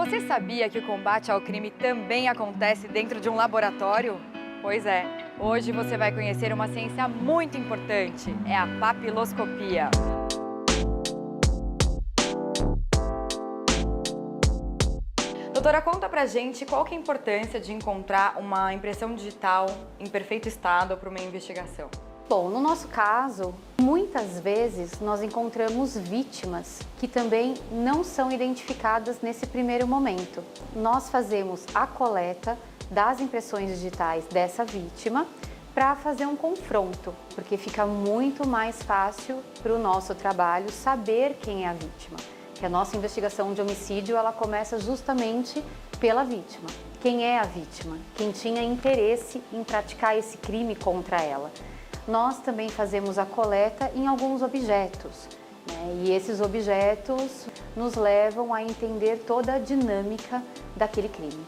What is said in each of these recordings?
Você sabia que o combate ao crime também acontece dentro de um laboratório? Pois é, hoje você vai conhecer uma ciência muito importante, é a papiloscopia. Doutora, conta pra gente qual que é a importância de encontrar uma impressão digital em perfeito estado para uma investigação. Bom, no nosso caso, muitas vezes nós encontramos vítimas que também não são identificadas nesse primeiro momento. Nós fazemos a coleta das impressões digitais dessa vítima para fazer um confronto, porque fica muito mais fácil para o nosso trabalho saber quem é a vítima. Que a nossa investigação de homicídio ela começa justamente pela vítima. Quem é a vítima? Quem tinha interesse em praticar esse crime contra ela. Nós também fazemos a coleta em alguns objetos, né? E esses objetos nos levam a entender toda a dinâmica daquele crime.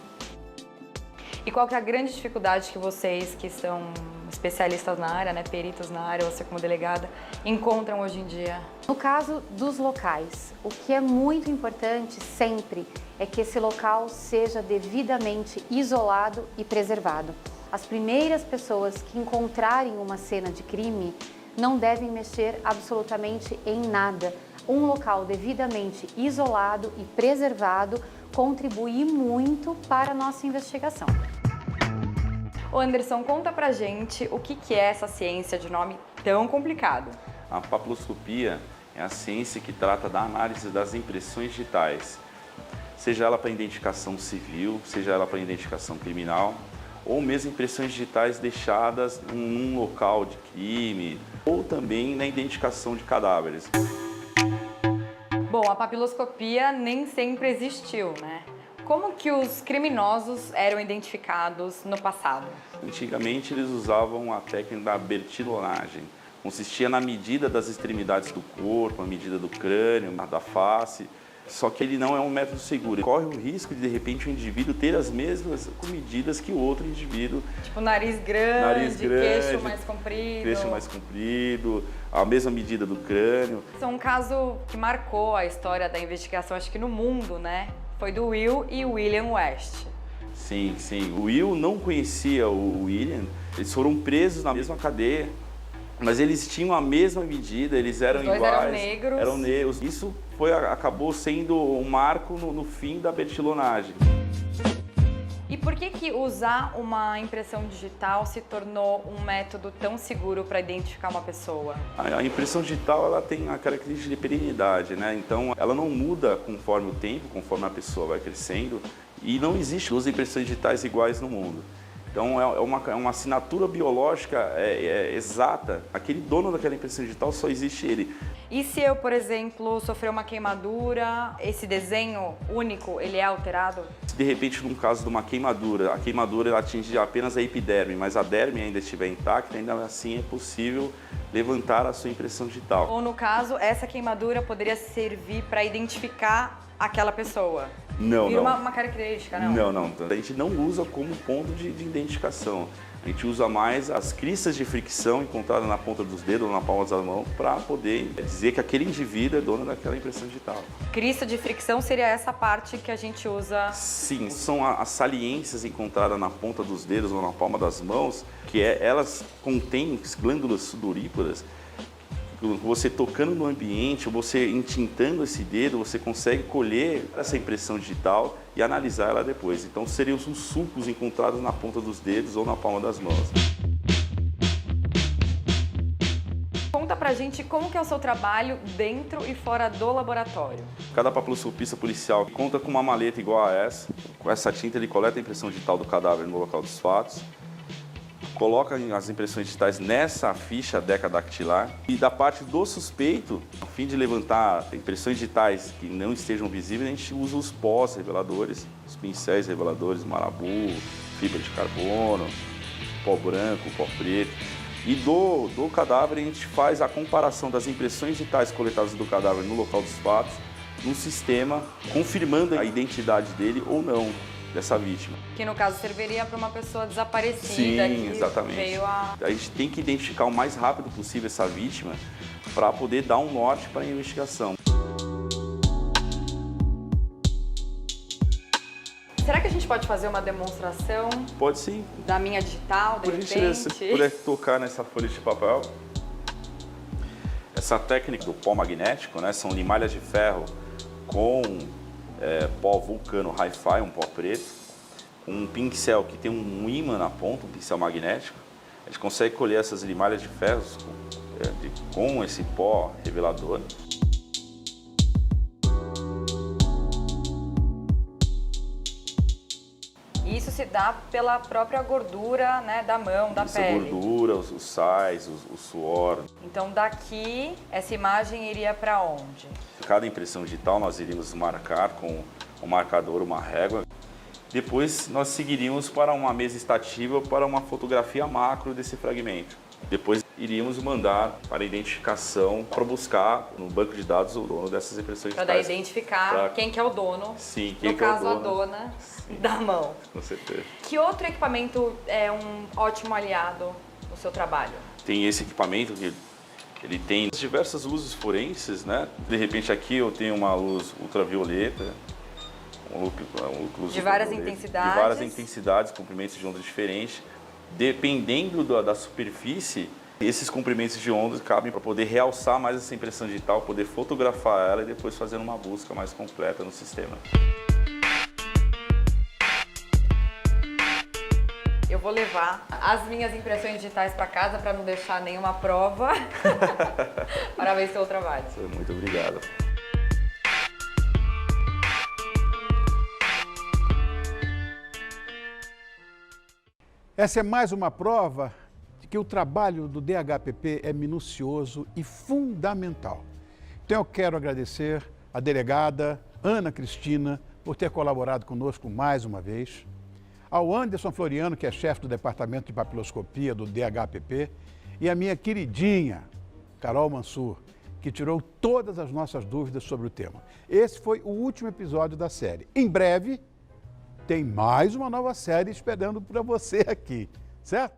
E qual que é a grande dificuldade que vocês, que são especialistas na área, né, peritos na área, você como delegada, encontram hoje em dia? No caso dos locais, o que é muito importante sempre é que esse local seja devidamente isolado e preservado. As primeiras pessoas que encontrarem uma cena de crime não devem mexer absolutamente em nada. Um local devidamente isolado e preservado contribui muito para a nossa investigação. Ô Anderson, conta pra gente o que é essa ciência de nome tão complicado. A papiloscopia é a ciência que trata da análise das impressões digitais, seja ela para identificação civil, seja ela para identificação criminal, ou mesmo impressões digitais deixadas num local de crime, ou também na identificação de cadáveres. Bom, a papiloscopia nem sempre existiu, né? Como que os criminosos eram identificados no passado? Antigamente eles usavam a técnica da bertillonagem. Consistia na medida das extremidades do corpo, a medida do crânio, da face. Só que ele não é um método seguro. Corre o risco de repente, o indivíduo ter as mesmas medidas que o outro indivíduo. Tipo nariz grande, queixo mais comprido, a mesma medida do crânio. Isso é um caso que marcou a história da investigação, acho que no mundo, né? Foi do Will e William West. Sim, sim. O Will não conhecia o William. Eles foram presos na mesma cadeia, mas eles tinham a mesma medida, eles eram iguais. Eram negros. Isso acabou sendo um marco no fim da bertillonagem. E por que usar uma impressão digital se tornou um método tão seguro para identificar uma pessoa? A impressão digital ela tem a característica de perenidade, né? Então ela não muda conforme o tempo, conforme a pessoa vai crescendo, e não existe duas impressões digitais iguais no mundo. Então é uma assinatura biológica exata. Aquele dono daquela impressão digital só existe ele. E se eu, por exemplo, sofrer uma queimadura, esse desenho único, ele é alterado? Se de repente, num caso de uma queimadura, a queimadura ela atinge apenas a epiderme, mas a derme ainda estiver intacta, ainda assim é possível levantar a sua impressão digital. Ou no caso, essa queimadura poderia servir para identificar aquela pessoa? Não, Vira não. Uma característica, não? Não. A gente não usa como ponto de identificação. A gente usa mais as cristas de fricção encontradas na ponta dos dedos ou na palma das mãos para poder dizer que aquele indivíduo é dono daquela impressão digital. Crista de fricção seria essa parte que a gente usa? Sim, são as saliências encontradas na ponta dos dedos ou na palma das mãos, que elas contêm glândulas sudoríparas. Você tocando no ambiente, ou você entintando esse dedo, você consegue colher essa impressão digital e analisar ela depois. Então seriam os sulcos encontrados na ponta dos dedos ou na palma das mãos. Conta pra gente como que é o seu trabalho dentro e fora do laboratório. Cada papiloscopista policial conta com uma maleta igual a essa. Com essa tinta ele coleta a impressão digital do cadáver no local dos fatos, coloca as impressões digitais nessa ficha decadactilar e da parte do suspeito, a fim de levantar impressões digitais que não estejam visíveis, a gente usa os pós reveladores, os pincéis reveladores, marabu, fibra de carbono, pó branco, pó preto. E do cadáver a gente faz a comparação das impressões digitais coletadas do cadáver no local dos fatos, no sistema, confirmando a identidade dele ou não dessa vítima. Que no caso serviria para uma pessoa desaparecida. Sim, exatamente. A gente tem que identificar o mais rápido possível essa vítima para poder dar um norte para a investigação. será que a gente pode fazer uma demonstração Pode sim. da minha digital, de Por gentileza, repente? se puder tocar nessa folha de papel. Essa técnica do pó magnético, né, são limalhas de ferro com pó vulcano hi-fi, um pó preto, um pincel que tem um ímã na ponta, um pincel magnético. A gente consegue colher essas limalhas de ferro com esse pó revelador. Isso se dá pela própria gordura, né, da mão, da Essa pele. gordura, os sais, o suor. Então daqui, essa imagem iria para onde? Cada impressão digital nós iríamos marcar com um marcador, uma régua. Depois nós seguiríamos para uma mesa estativa para uma fotografia macro desse fragmento. Depois iríamos mandar para identificação, para buscar no banco de dados o dono dessas impressões Para daí digitais. identificar quem que é o dono. Sim, quem No que é o caso, a dono. dona Sim. da mão. Com certeza. Que outro equipamento é um ótimo aliado no seu trabalho? Tem esse equipamento que ele tem diversas luzes forenses, né? De repente aqui eu tenho uma luz ultravioleta, luz De várias ultravioleta, intensidades. de várias intensidades, comprimentos de ondas diferentes. Dependendo da superfície, esses comprimentos de ondas cabem para poder realçar mais essa impressão digital, poder fotografar ela e depois fazer uma busca mais completa no sistema. Eu vou levar as minhas impressões digitais para casa para não deixar nenhuma prova. Parabéns pelo trabalho. Muito obrigado. Essa é mais uma prova de que o trabalho do DHPP é minucioso e fundamental. Então eu quero agradecer a delegada Ana Cristina por ter colaborado conosco mais uma vez, ao Anderson Floriano, que é chefe do Departamento de Papiloscopia do DHPP, e a minha queridinha Carol Mansur, que tirou todas as nossas dúvidas sobre o tema. Esse foi o último episódio da série. Em breve, tem mais uma nova série esperando para você aqui, certo?